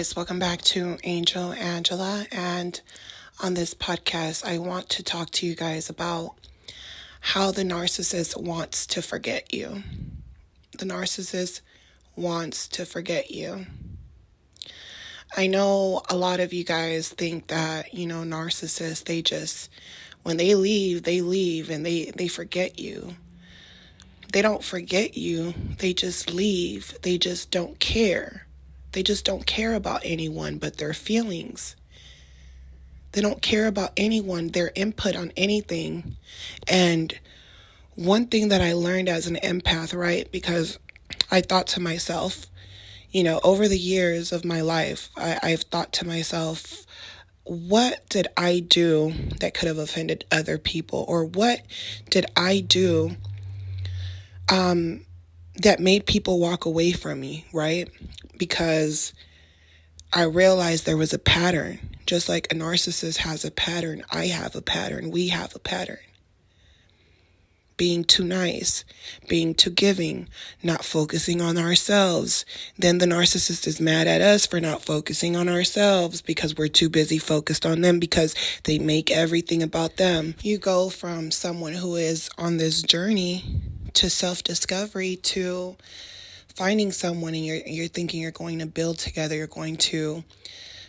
guys, welcome back to Angel Angela, and on this podcast I want to talk to you guys about how the narcissist wants to forget you. The narcissist wants to forget you. I know a lot of you guys think that, narcissists, they just, when they leave and they forget you. They don't forget you, they just leave. They just don't care. They just don't care about anyone but their feelings. They don't care about anyone, their input on anything. And one thing that I learned as an empath, right? Because I thought to myself, over the years of my life, I've thought to myself, what did I do that could have offended other people? Or what did I do that made people walk away from me, right? Because I realized there was a pattern. Just like a narcissist has a pattern, I have a pattern, we have a pattern. Being too nice, being too giving, not focusing on ourselves. Then the narcissist is mad at us for not focusing on ourselves because we're too busy focused on them because they make everything about them. You go from someone who is on this journey to self-discovery to finding someone, and you're thinking you're going to build together, you're going to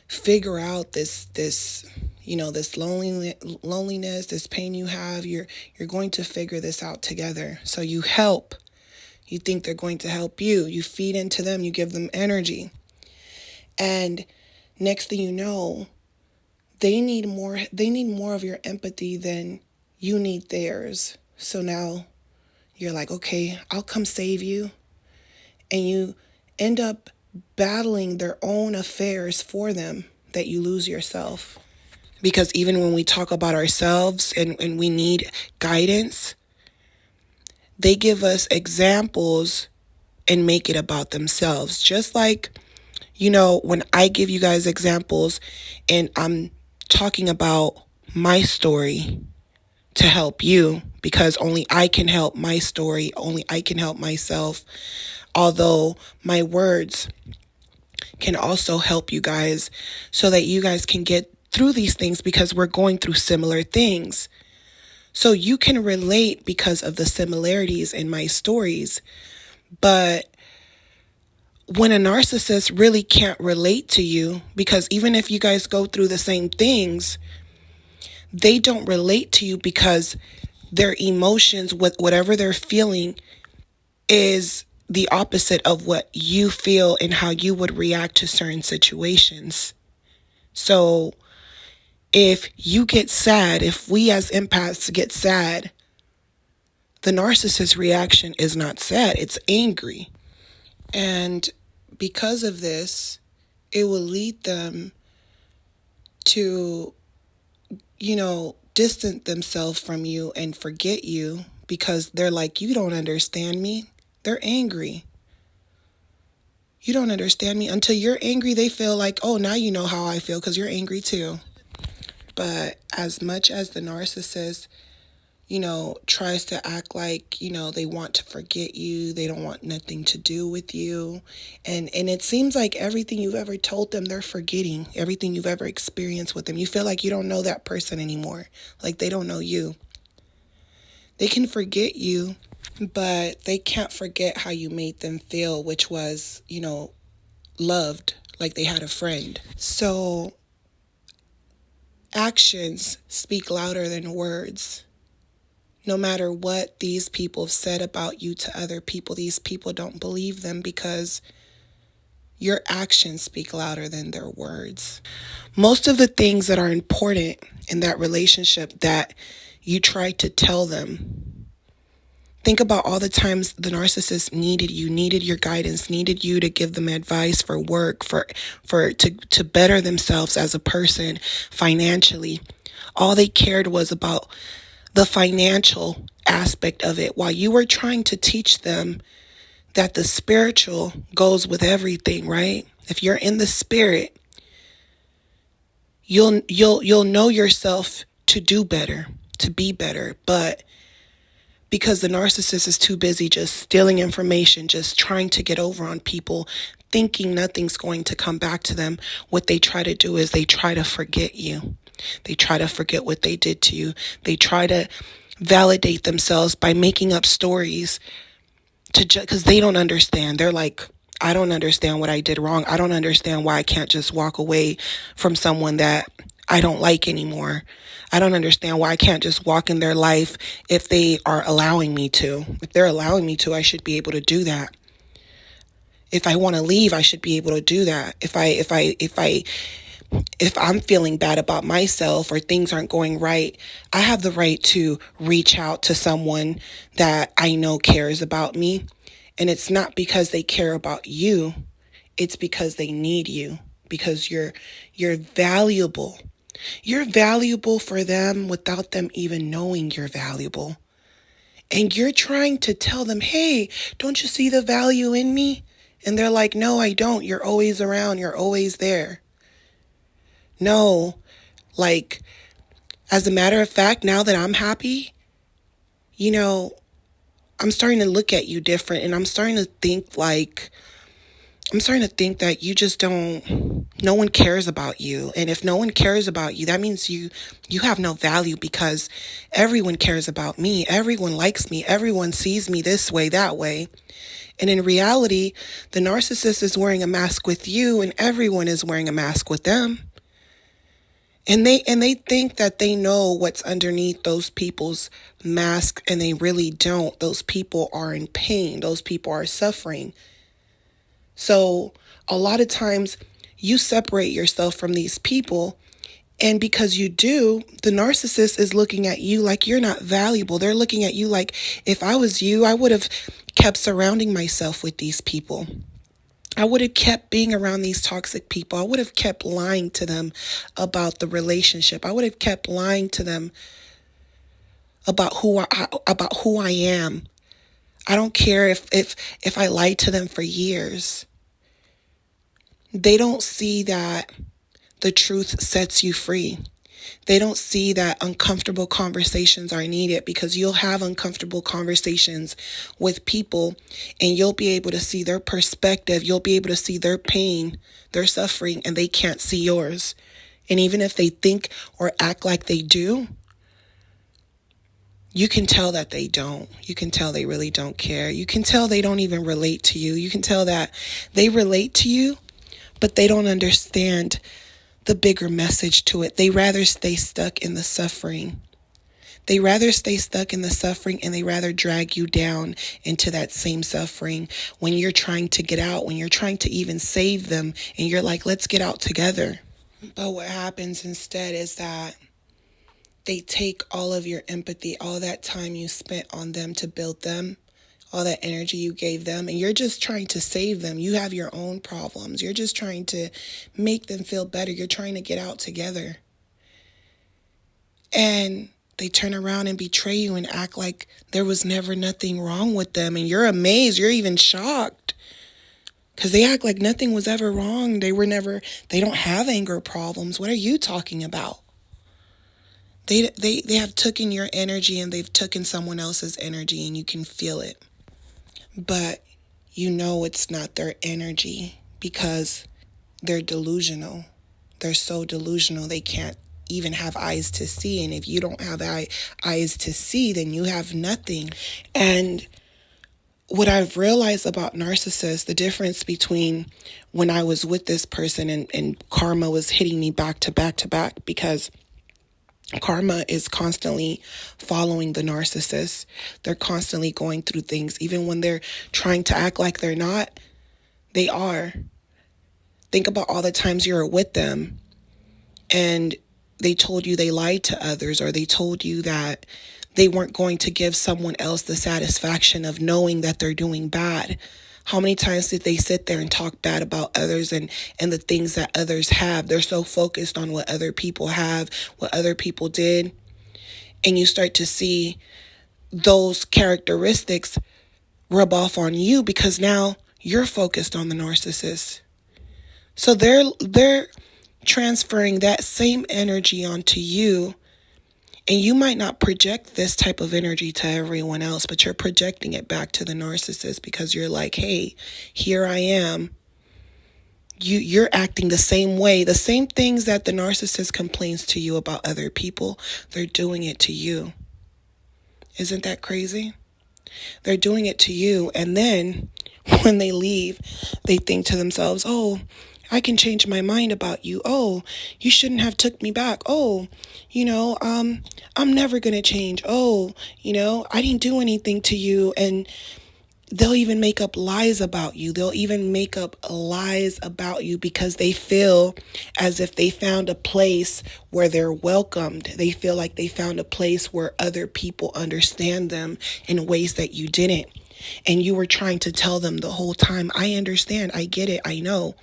figure out this loneliness, this pain you have, you're going to figure this out together. So you help. You think they're going to help you. You feed into them, you give them energy. And next thing you know, they need more of your empathy than you need theirs. So now you're like, okay, I'll come save you. And you end up battling their own affairs for them, that you lose yourself. Because even when we talk about ourselves and we need guidance, they give us examples and make it about themselves. Just like, when I give you guys examples and I'm talking about my story to help you, because only I can help my story, only I can help myself. Although my words can also help you guys so that you guys can get through these things, because we're going through similar things. So you can relate because of the similarities in my stories. But when a narcissist really can't relate to you, because even if you guys go through the same things, they don't relate to you because their emotions, whatever they're feeling, is the opposite of what you feel and how you would react to certain situations. So if you get sad, if we as empaths get sad, the narcissist's reaction is not sad, it's angry. And because of this, it will lead them to, distance themselves from you and forget you, because they're like, you don't understand me. They're angry. You don't understand me. Until you're angry, they feel like, oh, now you know how I feel because you're angry too. But as much as the narcissist, tries to act like, they want to forget you, they don't want nothing to do with you. And it seems like everything you've ever told them, they're forgetting. Everything you've ever experienced with them. You feel like you don't know that person anymore. Like they don't know you. They can forget you, but they can't forget how you made them feel, which was, loved, like they had a friend. So actions speak louder than words. No matter what these people have said about you to other people, these people don't believe them because your actions speak louder than their words. Most of the things that are important in that relationship that you try to tell them, think about all the times the narcissist needed you, needed your guidance, needed you to give them advice for work, to better themselves as a person financially. All they cared was about the financial aspect of it, while you were trying to teach them that the spiritual goes with everything, right? If you're in the spirit, you'll know yourself to do better, to be better. But because the narcissist is too busy just stealing information, just trying to get over on people, thinking nothing's going to come back to them, what they try to do is they try to forget you. They try to forget what they did to you. They try to validate themselves by making up stories because they don't understand. They're like, I don't understand what I did wrong. I don't understand why I can't just walk away from someone that I don't like anymore. I don't understand why I can't just walk in their life if they are allowing me to. If they're allowing me to, I should be able to do that. If I want to leave, I should be able to do that. If I'm feeling bad about myself or things aren't going right, I have the right to reach out to someone that I know cares about me. And it's not because they care about you. It's because they need you, because you're valuable. You're valuable for them without them even knowing you're valuable. And you're trying to tell them, hey, don't you see the value in me? And they're like, no, I don't. You're always around. You're always there. No, like, as a matter of fact, now that I'm happy, I'm starting to look at you different, and I'm starting to think that you just no one cares about you. And if no one cares about you, that means you have no value, because everyone cares about me. Everyone likes me. Everyone sees me this way, that way. And in reality, the narcissist is wearing a mask with you, and everyone is wearing a mask with them. And they think that they know what's underneath those people's mask, and they really don't. Those people are in pain. Those people are suffering. So a lot of times you separate yourself from these people, and because you do, the narcissist is looking at you like you're not valuable. They're looking at you like, if I was you, I would have kept surrounding myself with these people. I would have kept being around these toxic people. I would have kept lying to them about the relationship. I would have kept lying to them about who I am. I don't care if I lied to them for years. They don't see that the truth sets you free. They don't see that uncomfortable conversations are needed, because you'll have uncomfortable conversations with people and you'll be able to see their perspective. You'll be able to see their pain, their suffering, and they can't see yours. And even if they think or act like they do, you can tell that they don't. You can tell they really don't care. You can tell they don't even relate to you. You can tell that they relate to you, but they don't understand the bigger message to it. They rather stay stuck in the suffering. They rather stay stuck in the suffering, and they rather drag you down into that same suffering when you're trying to get out, when you're trying to even save them, and you're like, let's get out together. But what happens instead is that they take all of your empathy, all that time you spent on them to build them, all that energy you gave them, and you're just trying to save them. You have your own problems. You're just trying to make them feel better. You're trying to get out together. And they turn around and betray you and act like there was never nothing wrong with them. And you're amazed. You're even shocked, because they act like nothing was ever wrong. They don't have anger problems. What are you talking about? They have taken your energy, and they've taken someone else's energy, and you can feel it. But you know it's not their energy, because they're delusional. They're so delusional they can't even have eyes to see. And if you don't have eyes to see, then you have nothing. And what I've realized about narcissists, the difference between when I was with this person and karma was hitting me back to back to back, because karma is constantly following the narcissist. They're constantly going through things. Even when they're trying to act like they're not, they are. Think about all the times you were with them and they told you they lied to others, or they told you that they weren't going to give someone else the satisfaction of knowing that they're doing bad. How many times did they sit there and talk bad about others and the things that others have? They're so focused on what other people have, what other people did. And you start to see those characteristics rub off on you, because now you're focused on the narcissist. So they're transferring that same energy onto you. And you might not project this type of energy to everyone else, but you're projecting it back to the narcissist, because you're like, hey, here I am. You're acting the same way. The same things that the narcissist complains to you about other people, they're doing it to you. Isn't that crazy? They're doing it to you. And then when they leave, they think to themselves, oh, I can change my mind about you. Oh, you shouldn't have took me back. Oh, I'm never going to change. Oh, I didn't do anything to you. And they'll even make up lies about you. They'll even make up lies about you because they feel as if they found a place where they're welcomed. They feel like they found a place where other people understand them in ways that you didn't. And you were trying to tell them the whole time, I understand, I get it, I know.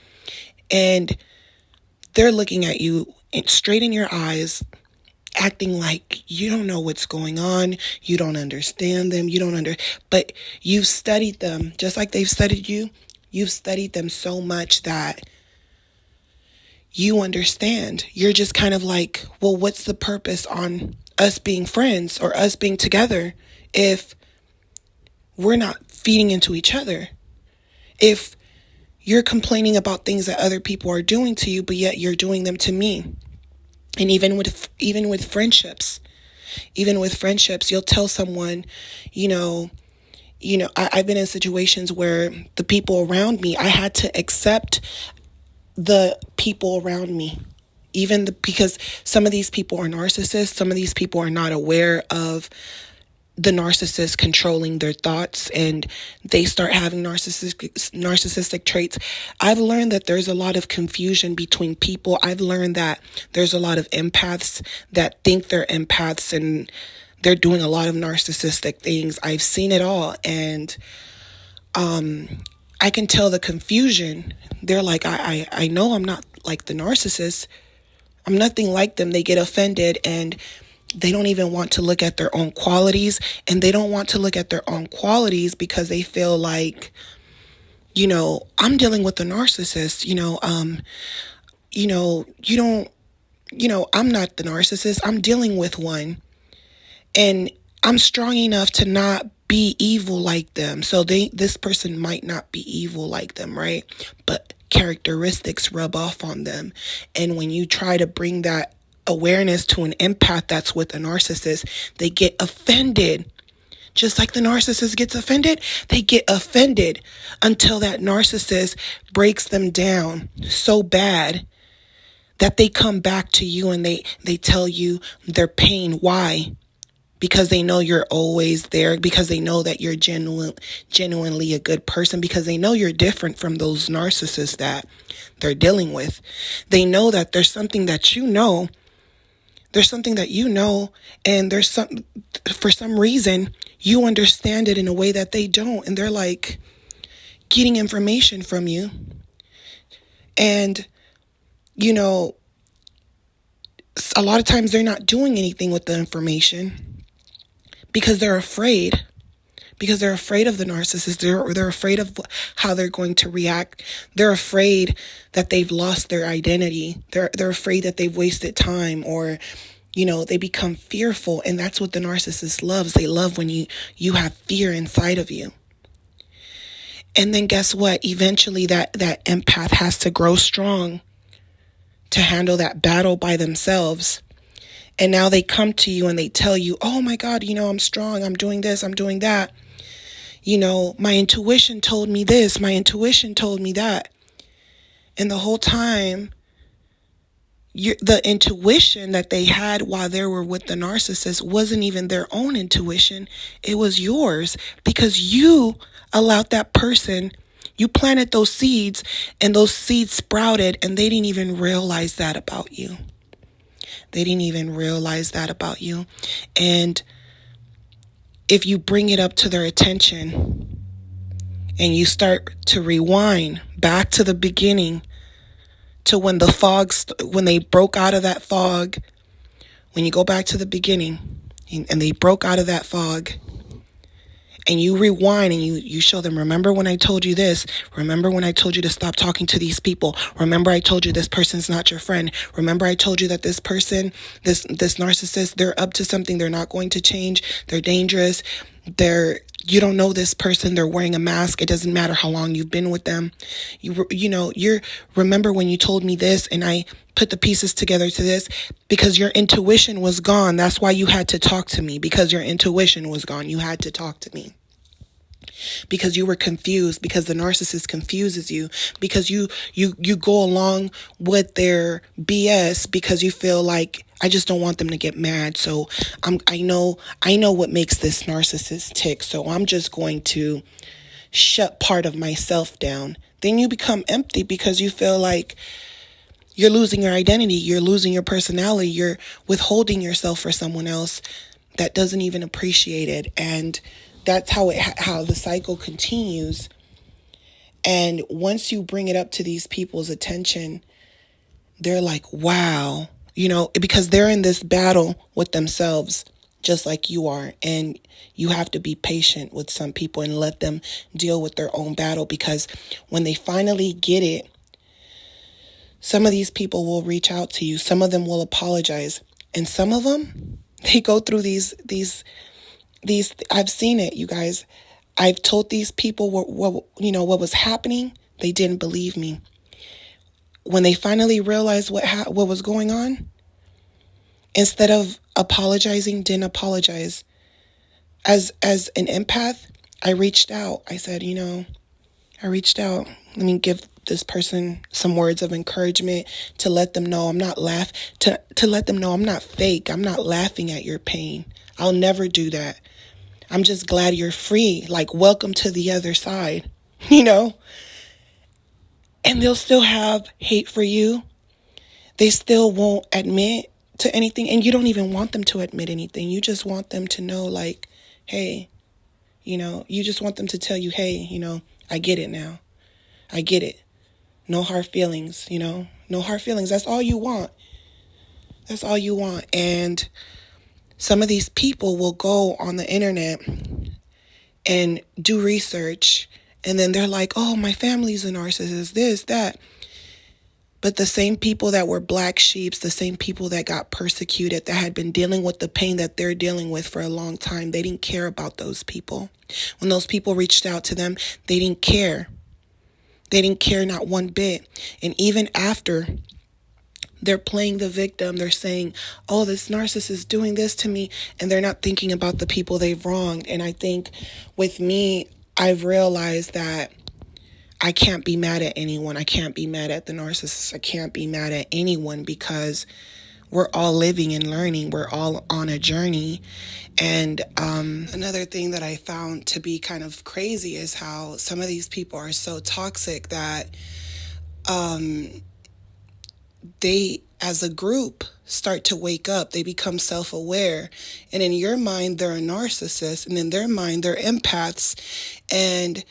And they're looking at you straight in your eyes, acting like you don't know what's going on, you don't understand them, but you've studied them just like they've studied you. You've studied them so much that you understand. You're just kind of like, well, what's the purpose on us being friends or us being together if we're not feeding into each other? If you're complaining about things that other people are doing to you, but yet you're doing them to me. And even with friendships, you'll tell someone, I've been in situations where the people around me, I had to accept the people around me, because some of these people are narcissists. Some of these people are not aware of the narcissist controlling their thoughts, and they start having narcissistic traits. I've learned that there's a lot of confusion between people. I've learned that there's a lot of empaths that think they're empaths and they're doing a lot of narcissistic things. I've seen it all, and I can tell the confusion. They're like, I know I'm not like the narcissist. I'm nothing like them. They get offended and they don't even want to look at their own qualities, and they don't want to look at their own qualities because they feel like, I'm dealing with a narcissist, I'm not the narcissist. I'm dealing with one, and I'm strong enough to not be evil like them. So this person might not be evil like them, right? But characteristics rub off on them. And when you try to bring that awareness to an empath that's with a narcissist, they get offended. Just like the narcissist gets offended, they get offended until that narcissist breaks them down so bad that they come back to you and they tell you their pain. Why? Because they know you're always there, because they know that you're genuinely a good person, because they know you're different from those narcissists that they're dealing with. They know that there's something that you know. There's something that you know, and for some reason, you understand it in a way that they don't. And they're like getting information from you. And, a lot of times they're not doing anything with the information because they're afraid. Because they're afraid of the narcissist. They're afraid of how they're going to react. They're afraid that they've lost their identity. They're afraid that they've wasted time, or, they become fearful. And that's what the narcissist loves. They love when you have fear inside of you. And then guess what? Eventually that empath has to grow strong to handle that battle by themselves. And now they come to you and they tell you, oh my God, I'm strong. I'm doing this. I'm doing that. My intuition told me this. My intuition told me that. And the whole time, the intuition that they had while they were with the narcissist wasn't even their own intuition. It was yours, because you allowed that person, you planted those seeds, and those seeds sprouted, and they didn't even realize that about you. They didn't even realize that about you. And if you bring it up to their attention and you start to rewind back to the beginning, to when when they broke out of that fog, when you go back to the beginning and they broke out of that fog, and you rewind and you show them, remember when I told you this? Remember when I told you to stop talking to these people? Remember I told you this person's not your friend? Remember I told you that this person, this narcissist, they're up to something. They're not going to change. They're dangerous. They're You don't know this person. They're wearing a mask. It doesn't matter how long you've been with them. You're remember when you told me this and I put the pieces together to this, because your intuition was gone. That's why you had to talk to me, because your intuition was gone. You had to talk to me because you were confused, because the narcissist confuses you, because you go along with their BS because you feel like, I just don't want them to get mad. So I know what makes this narcissist tick. So I'm just going to shut part of myself down. Then you become empty because you feel like you're losing your identity. You're losing your personality. You're withholding yourself for someone else that doesn't even appreciate it. And that's how the cycle continues. And once you bring it up to these people's attention, they're like, wow, because they're in this battle with themselves, just like you are. And you have to be patient with some people and let them deal with their own battle, because when they finally get it, some of these people will reach out to you. Some of them will apologize. And some of them, they go through these, I've seen it, you guys. I've told these people what was happening. They didn't believe me. When they finally realized what was going on, instead of apologizing, didn't apologize. As an empath, I reached out. I said, I reached out. Let me give this person some words of encouragement to let them know I'm not to let them know I'm not fake. I'm not laughing at your pain. I'll never do that. I'm just glad you're free. Like, welcome to the other side, And they'll still have hate for you. They still won't admit to anything. And you don't even want them to admit anything. You just want them to know, like, hey, you just want them to tell you, hey, I get it now. I get it. No hard feelings, no hard feelings. That's all you want. That's all you want. And some of these people will go on the internet and do research, and then they're like, oh, my family's a narcissist, this, that. But the same people that were black sheeps, the same people that got persecuted, that had been dealing with the pain that they're dealing with for a long time, they didn't care about those people. When those people reached out to them, they didn't care. They didn't care, not one bit. And even after, they're playing the victim. They're saying, oh, this narcissist is doing this to me. And they're not thinking about the people they've wronged. And I think with me, I've realized that I can't be mad at anyone. I can't be mad at the narcissist. I can't be mad at anyone, because we're all living and learning. We're all on a journey. And another thing that I found to be kind of crazy is how some of these people are so toxic that they, as a group, start to wake up. They become self-aware. And in your mind, they're a narcissist. And in their mind, they're empaths. And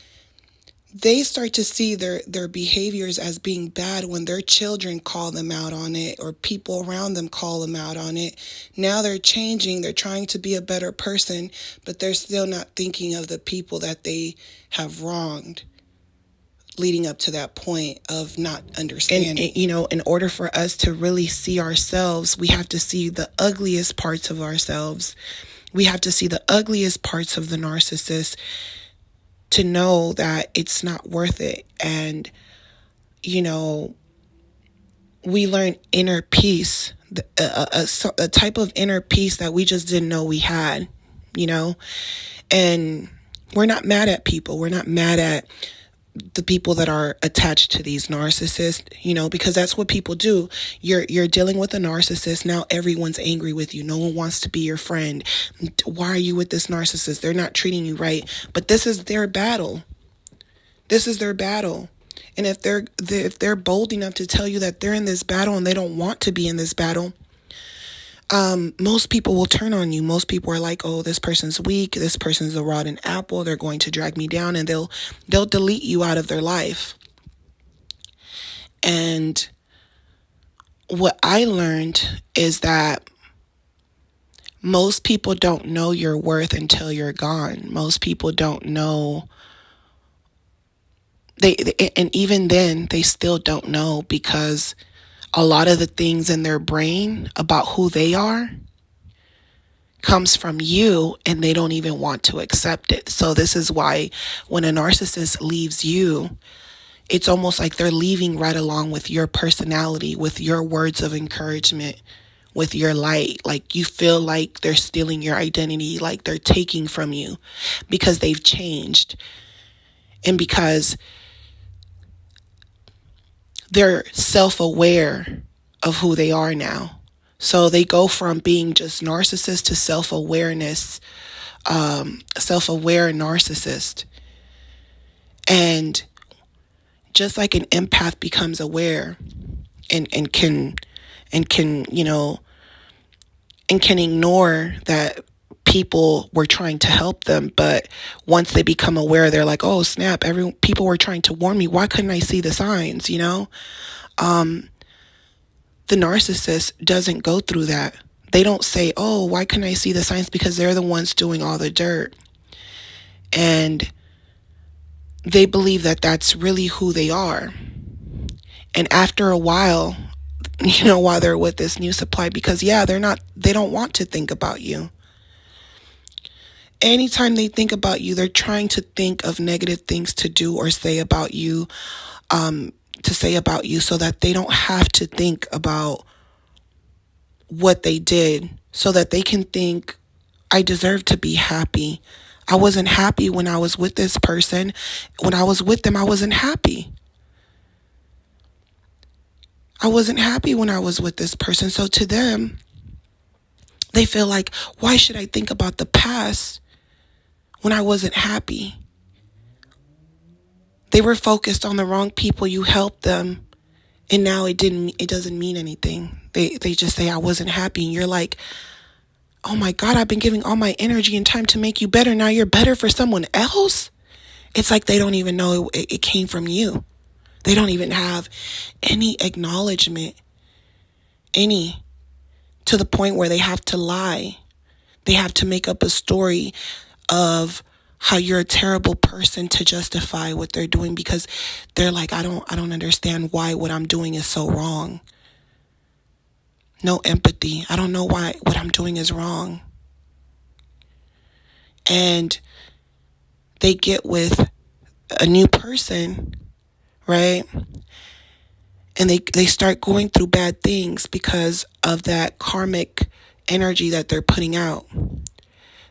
they start to see their behaviors as being bad when their children call them out on it, or people around them call them out on it. Now they're changing. They're trying to be a better person, but they're still not thinking of the people that they have wronged, leading up to that point of not understanding. And, in order for us to really see ourselves, we have to see the ugliest parts of ourselves. We have to see the ugliest parts of the narcissist to know that it's not worth it. And, we learn inner peace, a type of inner peace that we just didn't know we had, and we're not mad at people. We're not mad at the people that are attached to these narcissists, because that's what people do. You're dealing with a narcissist. Now everyone's angry with you. No one wants to be your friend. Why are you with this narcissist? They're not treating you right. But this is their battle. This is their battle. And if they're bold enough to tell you that they're in this battle and they don't want to be in this battle, most people will turn on you. Most people are like, oh, this person's weak. This person's a rotten apple. They're going to drag me down, and they'll delete you out of their life. And what I learned is that most people don't know your worth until you're gone. Most people don't know. And even then, they still don't know, because a lot of the things in their brain about who they are comes from you and they don't even want to accept it. So this is why when a narcissist leaves you, it's almost like they're leaving right along with your personality, with your words of encouragement, with your light. Like you feel like they're stealing your identity, like they're taking from you because they've changed and because they're self-aware of who they are now. So they go from being just narcissist to self-awareness, self-aware narcissist. And just like an empath becomes aware and can ignore that people were trying to help them, but once they become aware, they're like, oh snap, people were trying to warn me. Why couldn't I see the signs? The narcissist doesn't go through that. They don't say, oh, why couldn't I see the signs? Because they're the ones doing all the dirt. And they believe that that's really who they are. And after a while, while they're with this new supply, because they don't want to think about you. Anytime they think about you, they're trying to think of negative things to do or say about you, so that they don't have to think about what they did, so that they can think, I deserve to be happy. I wasn't happy when I was with this person. When I was with them, I wasn't happy. I wasn't happy when I was with this person. So to them, they feel like, why should I think about the past when I wasn't happy? They were focused on the wrong people. You helped them, and now it doesn't mean anything. They just say, I wasn't happy. And you're like, oh my God, I've been giving all my energy and time to make you better. Now you're better for someone else? It's like they don't even know it came from you. They don't even have any acknowledgement, to the point where they have to lie. They have to make up a story of how you're a terrible person to justify what they're doing, because they're like, I don't understand why what I'm doing is so wrong. No empathy. I don't know why what I'm doing is wrong. And they get with a new person, right? And they start going through bad things because of that karmic energy that they're putting out.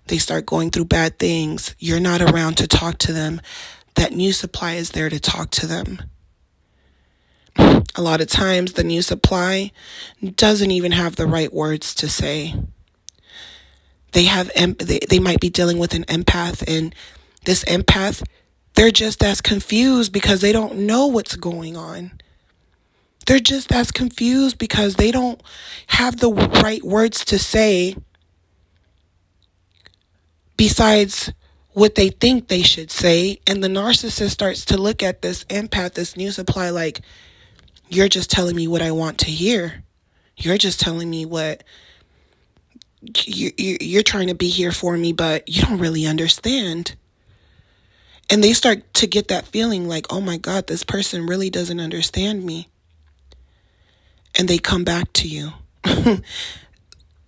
They start going through bad things. You're not around to talk to them. That new supply is there to talk to them. A lot of times the new supply doesn't even have the right words to say. They might be dealing with an empath, and this empath, they're just as confused because they don't know what's going on. They're just as confused because they don't have the right words to say besides what they think they should say. And the narcissist starts to look at this empath, this new supply, like, you're just telling me what I want to hear. You're just telling me what you're trying to be here for me, but you don't really understand. And they start to get that feeling like, oh my God, this person really doesn't understand me. And they come back to you.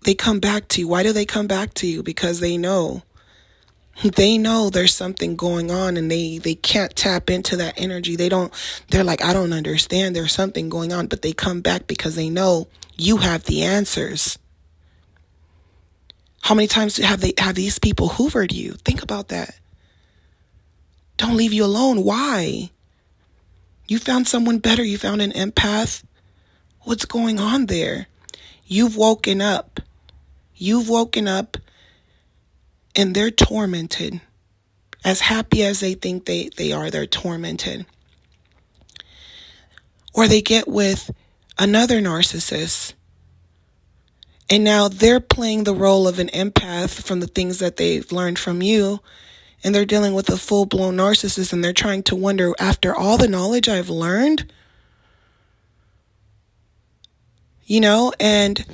They come back to you. Why do they come back to you? Because they know there's something going on, and they can't tap into that energy. They're like, I don't understand. There's something going on, but they come back because they know you have the answers. How many times have these people hoovered you? Think about that. Don't leave you alone. Why? You found someone better. You found an empath. What's going on there? You've woken up. And they're tormented. As happy as they think they are, they're tormented. Or they get with another narcissist, and now they're playing the role of an empath from the things that they've learned from you, and they're dealing with a full-blown narcissist, and they're trying to wonder, after all the knowledge I've learned, and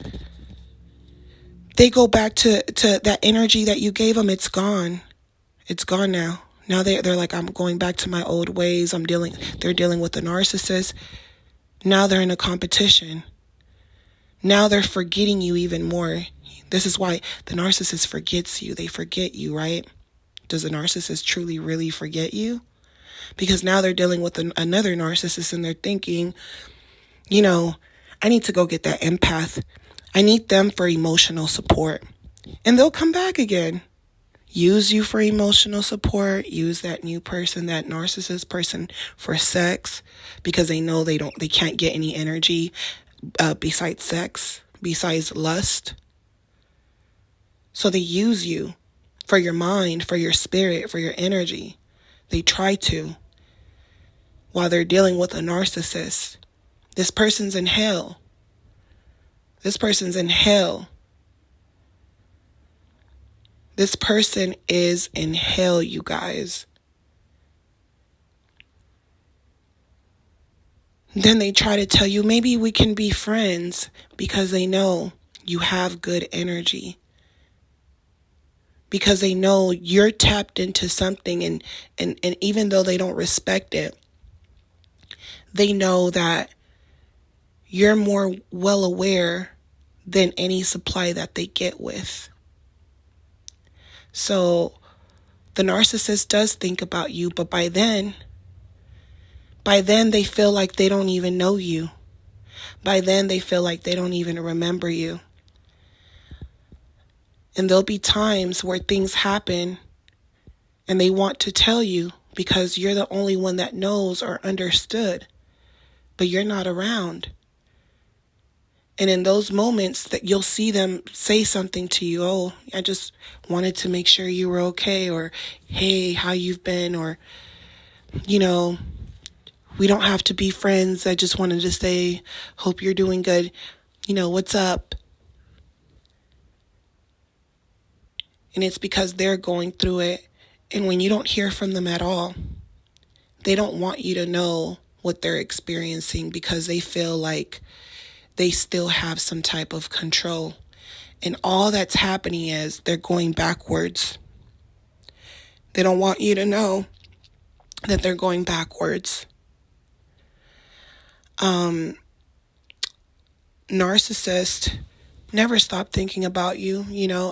they go back to that energy that you gave them. It's gone. It's gone now. Now they're like, I'm going back to my old ways. They're dealing with a narcissist. Now they're in a competition. Now they're forgetting you even more. This is why the narcissist forgets you. They forget you, right? Does the narcissist truly really forget you? Because now they're dealing with another narcissist and they're thinking, I need to go get that empath. I need them for emotional support. And they'll come back again. Use you for emotional support. Use that new person, that narcissist person, for sex, because they know they can't get any energy besides sex, besides lust. So they use you for your mind, for your spirit, for your energy. They try to, while they're dealing with a narcissist. This person's in hell. This person's in hell. This person is in hell, you guys. Then they try to tell you, maybe we can be friends, because they know you have good energy. Because they know you're tapped into something, and even though they don't respect it, they know that you're more well aware than any supply that they get with. So the narcissist does think about you, but by then they feel like they don't even know you. By then they feel like they don't even remember you. And there'll be times where things happen and they want to tell you because you're the only one that knows or understood, but you're not around. And in those moments that you'll see them say something to you, oh, I just wanted to make sure you were okay, or hey, how you've been, or, we don't have to be friends. I just wanted to say, hope you're doing good. What's up? And it's because they're going through it. And when you don't hear from them at all, they don't want you to know what they're experiencing, because they feel like they still have some type of control. And all that's happening is they're going backwards. They don't want you to know that they're going backwards. Narcissists never stop thinking about you,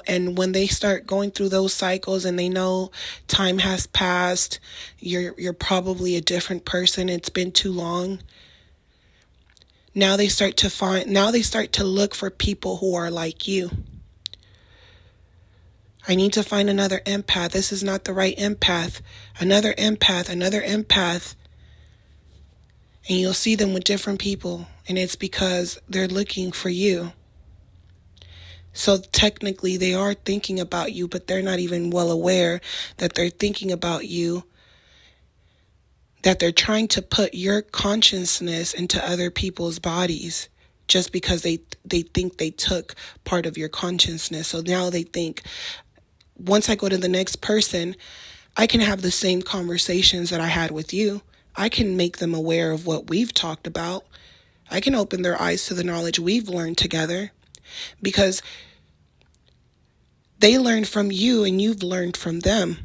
and when they start going through those cycles and they know time has passed, you're probably a different person, it's been too long. Now they start to look for people who are like you. I need to find another empath. This is not the right empath. Another empath. And you'll see them with different people. And it's because they're looking for you. So technically they are thinking about you, but they're not even well aware that they're thinking about you. That they're trying to put your consciousness into other people's bodies just because they think they took part of your consciousness. So now they think, once I go to the next person, I can have the same conversations that I had with you. I can make them aware of what we've talked about. I can open their eyes to the knowledge we've learned together, because they learned from you and you've learned from them.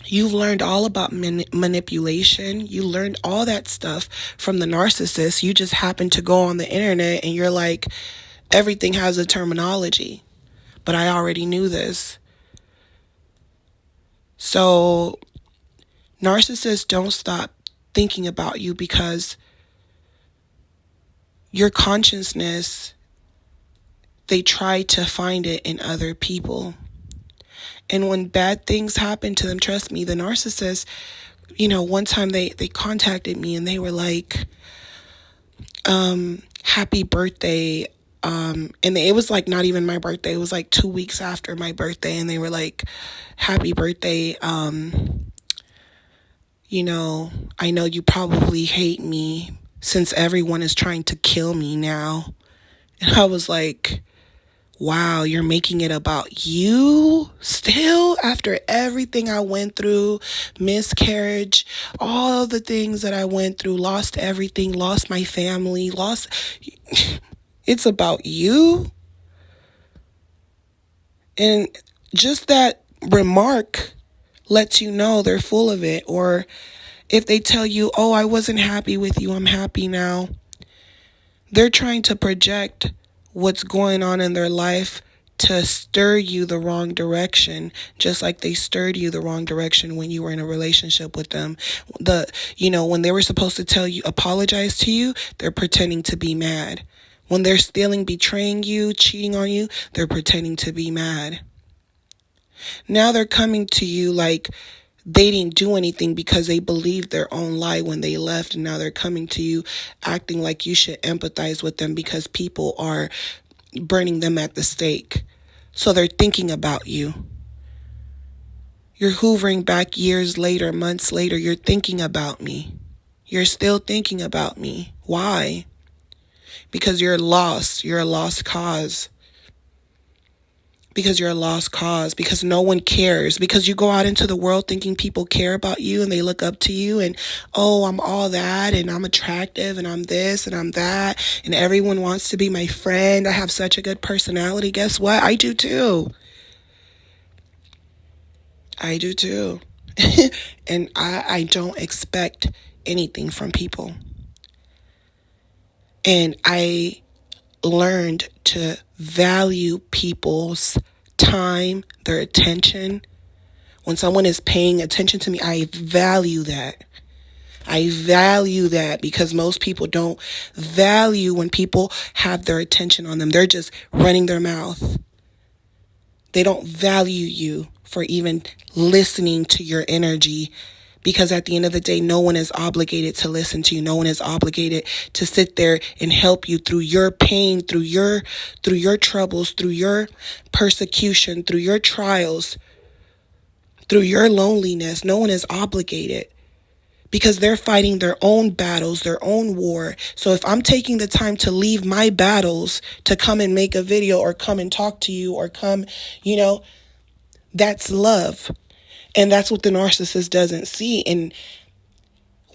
You've learned all about manipulation. You learned all that stuff from the narcissist. You just happen to go on the internet and you're like, everything has a terminology. But I already knew this. So narcissists don't stop thinking about you, because your consciousness, they try to find it in other people. And when bad things happen to them, trust me, the narcissist, one time they contacted me and they were like, happy birthday. And it was like not even my birthday. It was like 2 weeks after my birthday. And they were like, happy birthday. I know you probably hate me since everyone is trying to kill me now. And I was like, wow, you're making it about you still, after everything I went through, miscarriage, all the things that I went through, lost everything, lost my family, it's about you. And just that remark lets you know they're full of it. Or if they tell you, oh, I wasn't happy with you, I'm happy now, they're trying to project what's going on in their life to stir you the wrong direction, just like they stirred you the wrong direction when you were in a relationship with them. When they were supposed to tell you, apologize to you, they're pretending to be mad. When they're stealing, betraying you, cheating on you, they're pretending to be mad. Now they're coming to you like they didn't do anything because they believed their own lie when they left. And now they're coming to you acting like you should empathize with them because people are burning them at the stake. So they're thinking about you. You're hoovering back years later, months later. You're thinking about me. You're still thinking about me. Why? Because you're lost. You're a lost cause. Because you're a lost cause. Because no one cares. Because you go out into the world thinking people care about you and they look up to you and, oh, I'm all that and I'm attractive and I'm this and I'm that and everyone wants to be my friend. I have such a good personality. Guess what? I do too. I do too. And I don't expect anything from people. And I learned to value people's time, their attention. When someone is paying attention to me, I value that. I value that because most people don't value when people have their attention on them. They're just running their mouth. They don't value you for even listening to your energy. Because at the end of the day, no one is obligated to listen to you. No one is obligated to sit there and help you through your pain, through your troubles, through your persecution, through your trials, through your loneliness. No one is obligated because they're fighting their own battles, their own war. So if I'm taking the time to leave my battles to come and make a video or come and talk to you or come, that's love. And that's what the narcissist doesn't see. And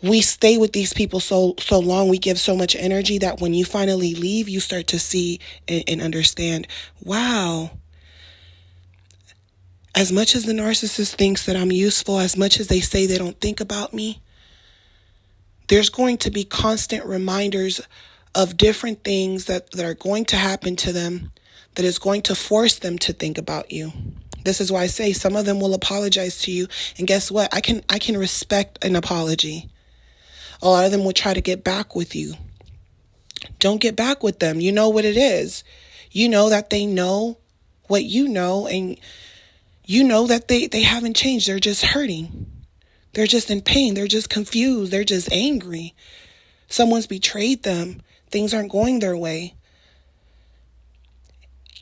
we stay with these people so long, we give so much energy that when you finally leave, you start to see and understand, wow, as much as the narcissist thinks that I'm useful, as much as they say they don't think about me, there's going to be constant reminders of different things that are going to happen to them that is going to force them to think about you. This is why I say some of them will apologize to you. And guess what? I can respect an apology. A lot of them will try to get back with you. Don't get back with them. You know what it is. You know that they know what you know. And you know that they haven't changed. They're just hurting. They're just in pain. They're just confused. They're just angry. Someone's betrayed them. Things aren't going their way.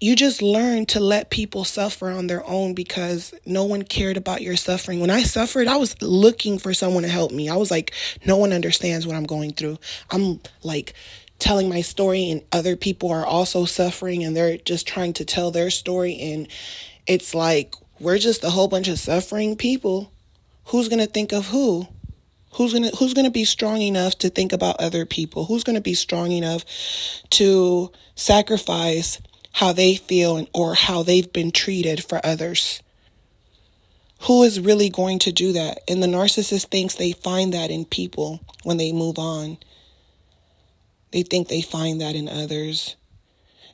You just learn to let people suffer on their own because no one cared about your suffering. When I suffered, I was looking for someone to help me. I was like, no one understands what I'm going through. I'm like telling my story and other people are also suffering and they're just trying to tell their story. And it's like, we're just a whole bunch of suffering people. Who's going to think of who? Who's going to be strong enough to think about other people? Who's going to be strong enough to sacrifice how they feel or how they've been treated for others? Who is really going to do that? And the narcissist thinks they find that in people when they move on. They think they find that in others.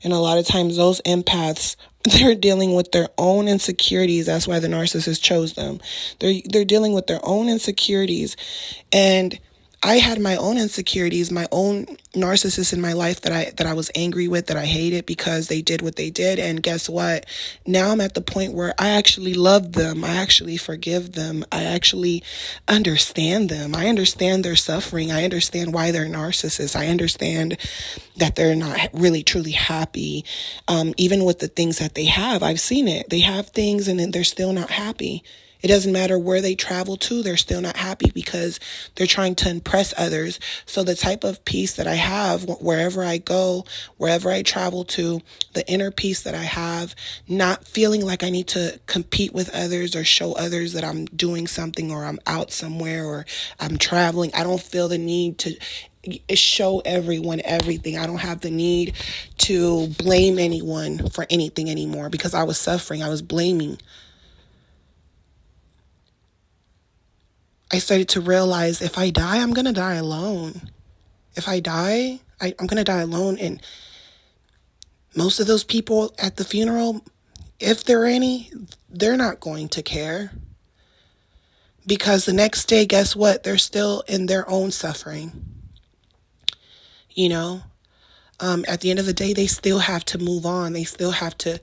And a lot of times those empaths, they're dealing with their own insecurities. That's why the narcissist chose them. They're dealing with their own insecurities. And I had my own insecurities, my own narcissists in my life that I was angry with, that I hated because they did what they did. And guess what? Now I'm at the point where I actually love them. I actually forgive them. I actually understand them. I understand their suffering. I understand why they're narcissists. I understand that they're not really truly happy. Even with the things that they have, I've seen it. They have things and then they're still not happy. It doesn't matter where they travel to, they're still not happy because they're trying to impress others. So the type of peace that I have wherever I go, wherever I travel to, the inner peace that I have, not feeling like I need to compete with others or show others that I'm doing something or I'm out somewhere or I'm traveling. I don't feel the need to show everyone everything. I don't have the need to blame anyone for anything anymore because I was suffering. I was blaming. I started to realize if I die, I'm going to die alone. If I die, I'm going to die alone. And most of those people at the funeral if there are any, they're not going to care. Because the next day, guess what? They're still in their own suffering. You know, at the end of the day, they still have to move on. They still have to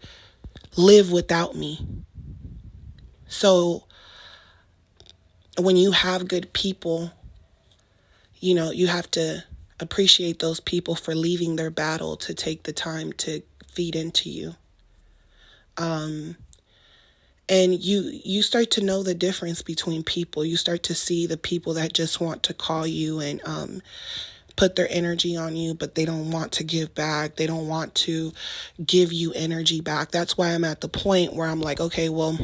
live without me. So when you have good people, you have to appreciate those people for leaving their battle to take the time to feed into you. And you start to know the difference between people. You start to see the people that just want to call you and put their energy on you, but they don't want to give back. They don't want to give you energy back. That's why I'm at the point where I'm like, okay, well,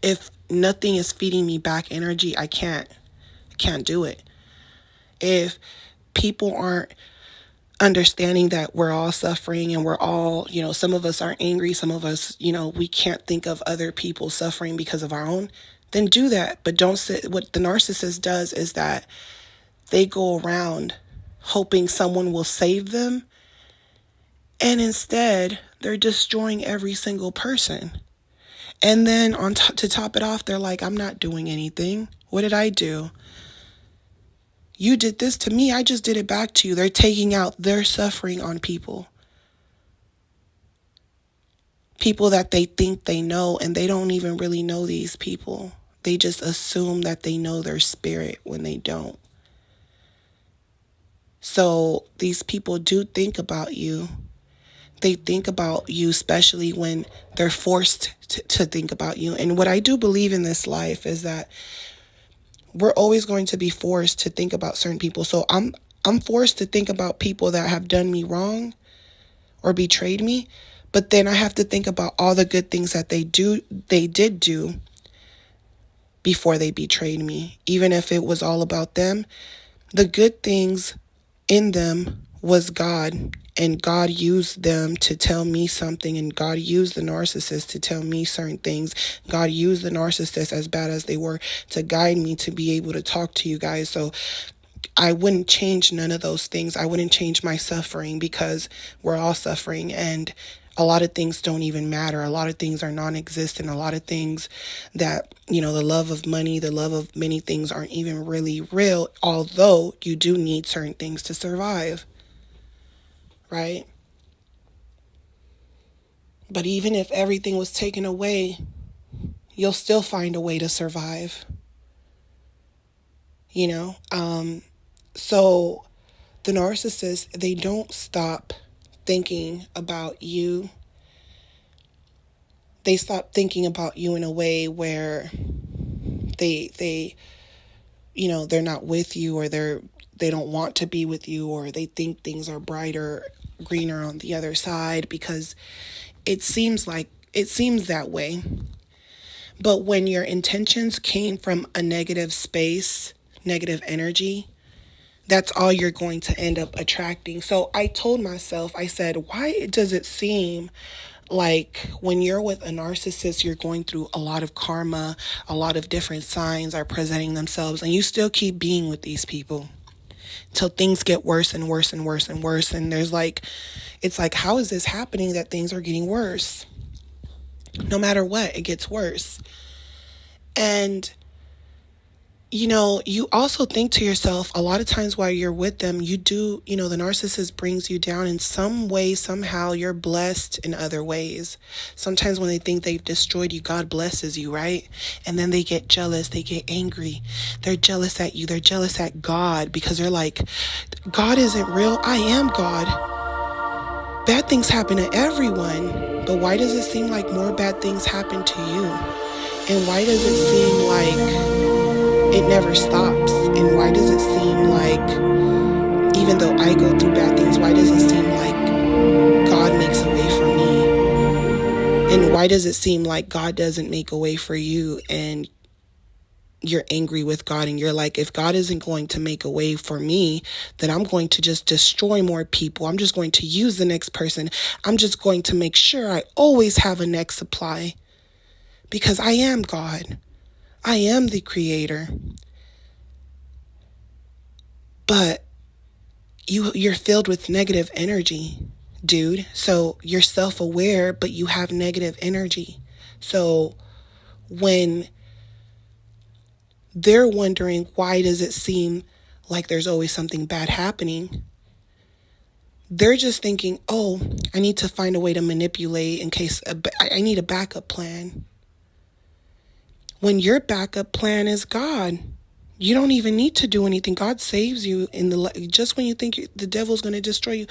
if nothing is feeding me back energy, I can't do it. If people aren't understanding that we're all suffering and we're all, some of us are angry, some of us, we can't think of other people suffering because of our own, then do that. But don't sit. What the narcissist does is that they go around hoping someone will save them, and instead they're destroying every single person. And then to top it off, they're like, I'm not doing anything. What did I do? You did this to me. I just did it back to you. They're taking out their suffering on people. People that they think they know, and they don't even really know these people. They just assume that they know their spirit when they don't. So these people do think about you. They think about you, especially when they're forced to think about you. And what I do believe in this life is that we're always going to be forced to think about certain people. So I'm forced to think about people that have done me wrong or betrayed me, but then I have to think about all the good things that they did do before they betrayed me. Even if it was all about them, the good things in them was God, and God used them to tell me something, and God used the narcissist to tell me certain things. God used the narcissist, as bad as they were, to guide me to be able to talk to you guys. So I wouldn't change none of those things. I wouldn't change my suffering, because we're all suffering, and a lot of things don't even matter. A lot of things are non-existent. A lot of things that, the love of money, the love of many things aren't even really real, although you do need certain things to survive. Right? But even if everything was taken away, you'll still find a way to survive. So the narcissists, they don't stop thinking about you. They stop thinking about you in a way where they're not with you, or they don't want to be with you, or they think things are brighter, greener on the other side, because it seems that way. But when your intentions came from a negative space, negative energy, that's all you're going to end up attracting. So I told myself, I said, why does it seem like when you're with a narcissist, you're going through a lot of karma, a lot of different signs are presenting themselves, and you still keep being with these people till things get worse and worse and worse and worse. And it's like, how is this happening that things are getting worse? No matter what, it gets worse. And you also think to yourself, a lot of times while you're with them, the narcissist brings you down in some way, somehow. You're blessed in other ways. Sometimes when they think they've destroyed you, God blesses you, right? And then they get jealous, they get angry. They're jealous at you, they're jealous at God, because they're like, God isn't real, I am God. Bad things happen to everyone, but why does it seem like more bad things happen to you? And why does it seem like it never stops? And why does it seem like, even though I go through bad things, why does it seem like God makes a way for me? And why does it seem like God doesn't make a way for you, and you're angry with God, and you're like, if God isn't going to make a way for me, then I'm going to just destroy more people. I'm just going to use the next person. I'm just going to make sure I always have a next supply, because I am God. I am the creator. But you're filled with negative energy. dude. So you're self-aware, but you have negative energy. So when they're wondering, why does it seem like there's always something bad happening? They're just thinking, oh, I need to find a way to manipulate in case I need a backup plan. When your backup plan is God, you don't even need to do anything. God saves you just when you think the devil's going to destroy you,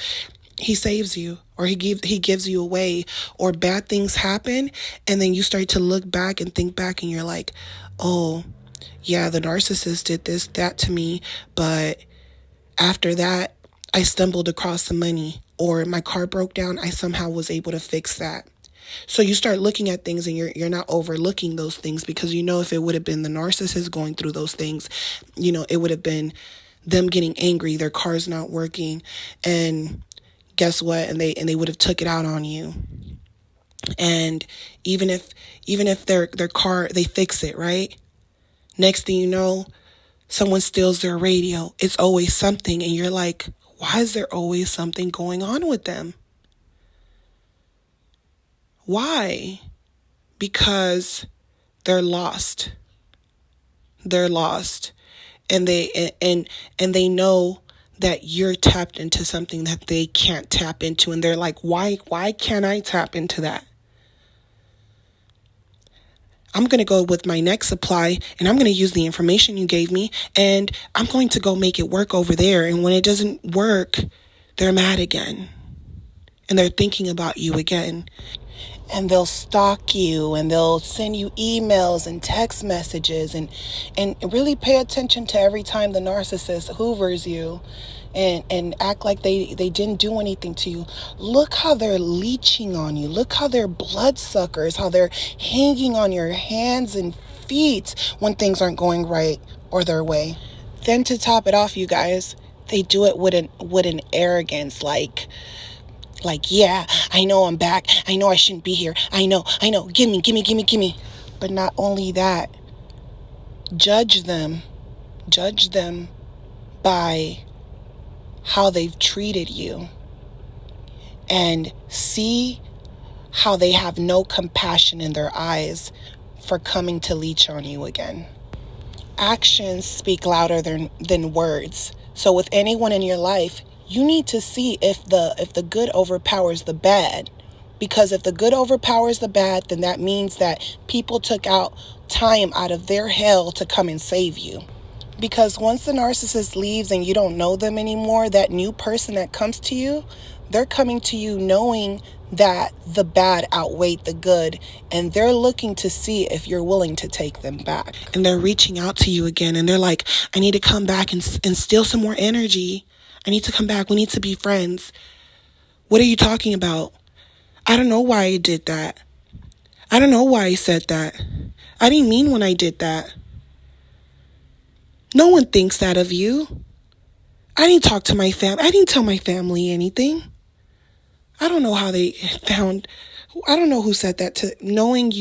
he saves you, or he gives you away, or bad things happen, and then you start to look back and think back, and you're like, oh, yeah, the narcissist did this, that to me, but after that, I stumbled across some money, or my car broke down, I somehow was able to fix that. So you start looking at things and you're not overlooking those things, because you know if it would have been the narcissist going through those things, it would have been them getting angry, their car's not working, and guess what? And they would have took it out on you. And even if their car, they fix it, right? Next thing you know, someone steals their radio. It's always something, and you're like, why is there always something going on with them? Why? Because they're lost. They're lost. And they know that you're tapped into something that they can't tap into. And they're like, why can't I tap into that? I'm going to go with my next supply, and I'm going to use the information you gave me, and I'm going to go make it work over there. And when it doesn't work, they're mad again. And they're thinking about you again. And they'll stalk you, and they'll send you emails and text messages, and really pay attention to every time the narcissist hoovers you and act like they didn't do anything to you. Look how they're leeching on you. Look how they're bloodsuckers, how they're hanging on your hands and feet when things aren't going right or their way. Then to top it off, you guys, they do it with an arrogance, like, yeah, I know I'm back. I know I shouldn't be here. I know. Gimme. But not only that, judge them by how they've treated you, and see how they have no compassion in their eyes for coming to leech on you again. Actions speak louder than words. So with anyone in your life, you need to see if the good overpowers the bad. Because if the good overpowers the bad, then that means that people took out time out of their hell to come and save you. Because once the narcissist leaves and you don't know them anymore, that new person that comes to you, they're coming to you knowing that the bad outweighed the good, and they're looking to see if you're willing to take them back. And they're reaching out to you again, and they're like, I need to come back and steal some more energy. I need to come back. We need to be friends. What are you talking about? I don't know why I did that. I don't know why I said that. I didn't mean when I did that. No one thinks that of you. I didn't talk to my family. I didn't tell my family anything. I don't know how they found, I don't know who said that to, knowing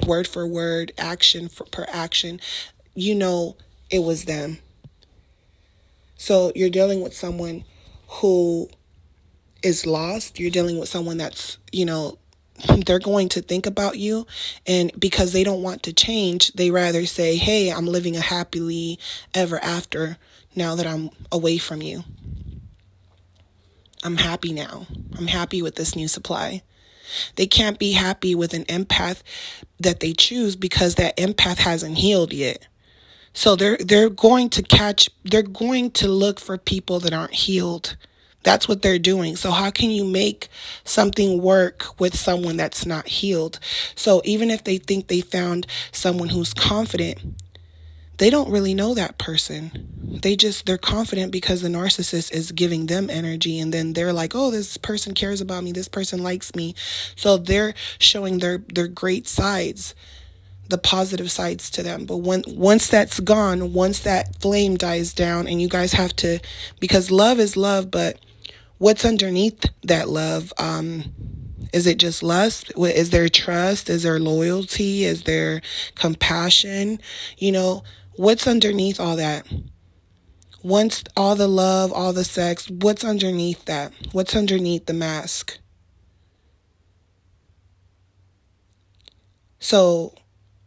word for word, action per action, it was them. So you're dealing with someone who is lost. You're dealing with someone that's, they're going to think about you, and because they don't want to change, they rather say, hey, I'm living a happily ever after now that I'm away from you. I'm happy now. I'm happy with this new supply. They can't be happy with an empath that they choose because that empath hasn't healed yet. So they're going to look for people that aren't healed. That's what they're doing. So how can you make something work with someone that's not healed? So even if they think they found someone who's confident, they don't really know that person. They're confident because the narcissist is giving them energy, and then they're like, oh, this person cares about me. This person likes me. So they're showing their great sides, the positive sides to them. But once that's gone, once that flame dies down, and you guys have to, because love is love, but what's underneath that love? Is it just lust? Is there trust? Is there loyalty? Is there compassion? What's underneath all that? Once all the love, all the sex, what's underneath that? What's underneath the mask? So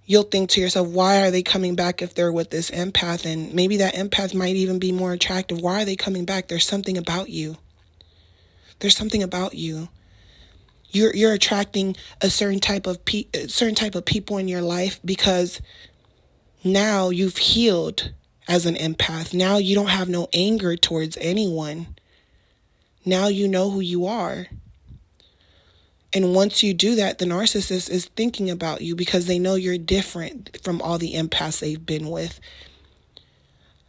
you'll think to yourself, why are they coming back if they're with this empath? And maybe that empath might even be more attractive. Why are they coming back? There's something about you. There's something about you. You're attracting a certain type of people in your life because now you've healed as an empath. Now you don't have no anger towards anyone. Now you know who you are. And once you do that, the narcissist is thinking about you because they know you're different from all the empaths they've been with.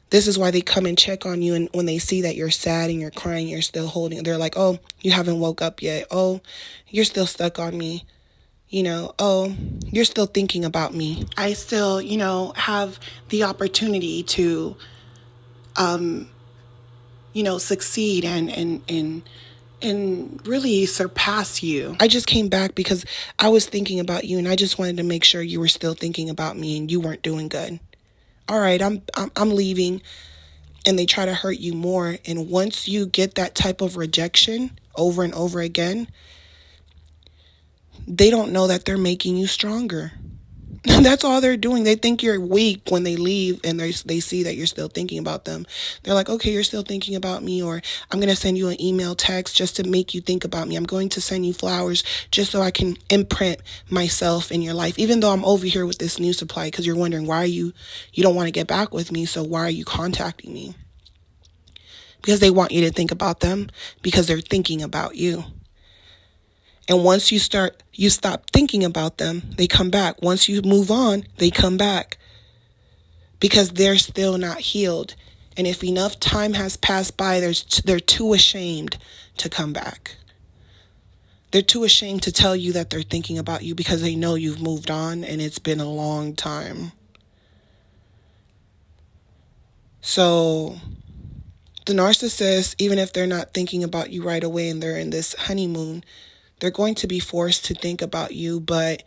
This is why they come and check on you, and when they see that you're sad and you're crying, you're still holding, they're like, oh, you haven't woke up yet. Oh, you're still stuck on me. Oh, you're still thinking about me. I still, have the opportunity to, succeed and really surpass you. I just came back because I was thinking about you, and I just wanted to make sure you were still thinking about me and you weren't doing good. All right, I'm leaving. And they try to hurt you more. And once you get that type of rejection over and over again, they don't know that they're making you stronger. That's all they're doing. They think you're weak when they leave and they see that you're still thinking about them. They're like, okay, you're still thinking about me, or I'm going to send you an email text just to make you think about me. I'm going to send you flowers just so I can imprint myself in your life, even though I'm over here with this new supply, because you're wondering why you don't want to get back with me. So why are you contacting me? Because they want you to think about them, because they're thinking about you. And once you stop thinking about them, they come back. Once you move on, they come back because they're still not healed. And if enough time has passed by, they're too ashamed to come back. They're too ashamed to tell you that they're thinking about you because they know you've moved on and it's been a long time. So the narcissist, even if they're not thinking about you right away and they're in this honeymoon, they're going to be forced to think about you, but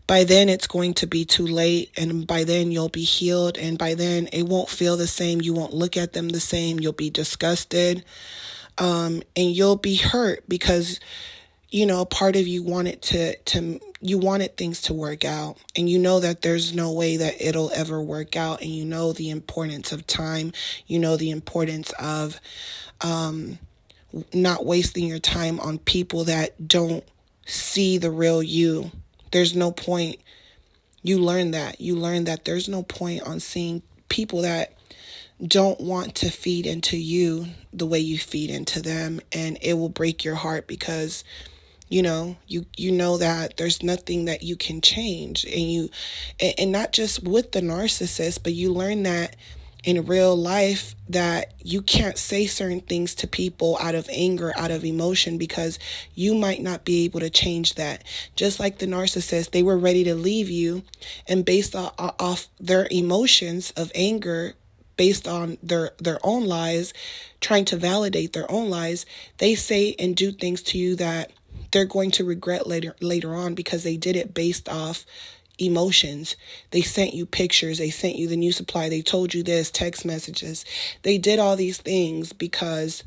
by then it's going to be too late, and by then you'll be healed, and by then it won't feel the same. You won't look at them the same. You'll be disgusted, and you'll be hurt because, part of you wanted you wanted things to work out, and you know that there's no way that it'll ever work out, and you know the importance of time. You know the importance of, not wasting your time on people that don't see the real you. There's no point. You learn that there's no point on seeing people that don't want to feed into you the way you feed into them, and it will break your heart because you know that there's nothing that you can change, and not just with the narcissist, but you learn that in real life that you can't say certain things to people out of anger, out of emotion, because you might not be able to change that. Just like the narcissist, they were ready to leave you, and based off their emotions of anger, based on their own lies, trying to validate their own lies, they say and do things to you that they're going to regret later on because they did it based off emotions. They sent you pictures, they sent you the new supply, they told you this, text messages. They did all these things because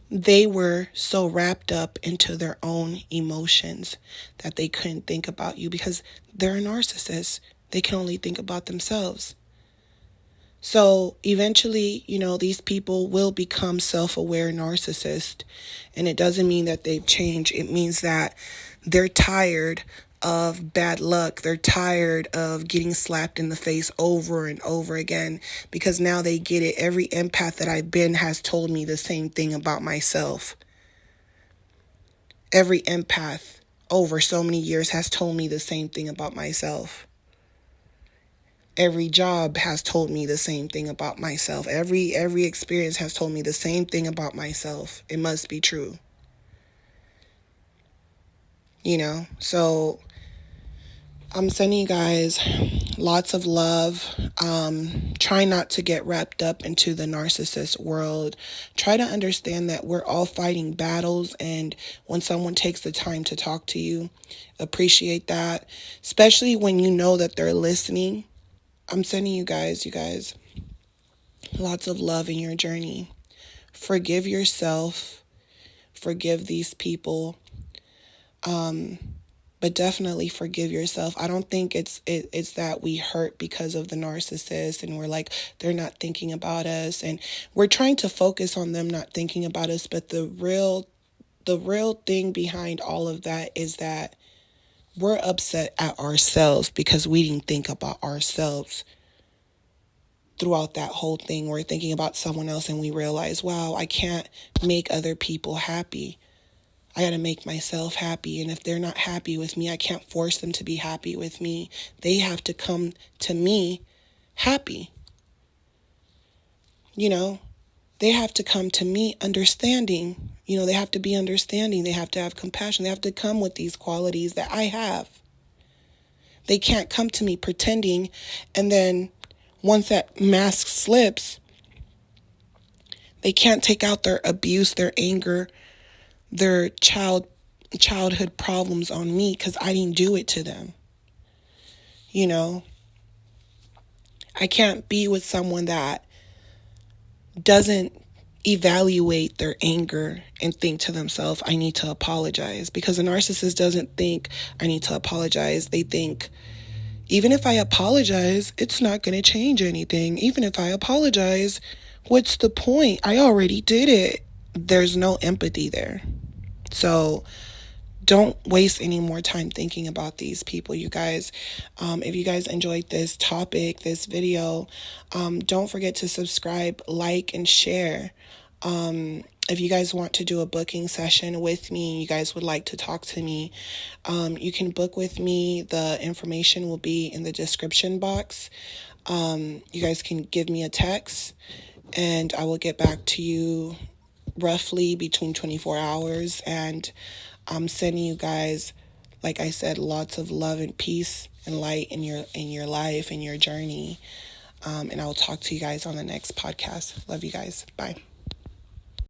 they were so wrapped up into their own emotions that they couldn't think about you because they're a narcissist. They can only think about themselves. So eventually, these people will become self-aware narcissists, and it doesn't mean that they've changed. It means that they're tired of bad luck. They're tired of getting slapped in the face over and over again because now they get it. Every empath that I've been has told me the same thing about myself. Every empath over so many years has told me the same thing about myself. Every job has told me the same thing about myself. Every experience has told me the same thing about myself. It must be true. So I'm sending you guys lots of love. Try not to get wrapped up into the narcissist world. Try to understand that we're all fighting battles, and when someone takes the time to talk to you, appreciate that, especially when you know that they're listening. I'm sending you guys. Lots of love in your journey. Forgive yourself. Forgive these people. But definitely forgive yourself. I don't think it's that we hurt because of the narcissist and we're like, they're not thinking about us, and we're trying to focus on them not thinking about us. But the real thing behind all of that is that we're upset at ourselves because we didn't think about ourselves throughout that whole thing. We're thinking about someone else and we realize, wow, I can't make other people happy. I got to make myself happy. And if they're not happy with me, I can't force them to be happy with me. They have to come to me happy. They have to come to me understanding. They have to be understanding. They have to have compassion. They have to come with these qualities that I have. They can't come to me pretending. And then once that mask slips, they can't take out their abuse, their anger, their childhood problems on me because I didn't do it to them. I can't be with someone that doesn't evaluate their anger and think to themselves, I need to apologize. Because a narcissist doesn't think I need to apologize. They think, even if I apologize, it's not going to change anything. Even if I apologize, what's the point? I already did it. There's no empathy there. So don't waste any more time thinking about these people, you guys. If you guys enjoyed this topic, this video, don't forget to subscribe, like, and share. If you guys want to do a booking session with me, you guys would like to talk to me, you can book with me. The information will be in the description box. You guys can give me a text and I will get back to you roughly between 24 hours. And I'm sending you guys, like I said, lots of love and peace and light in your life and your journey. And I will talk to you guys on the next podcast. Love you guys. Bye.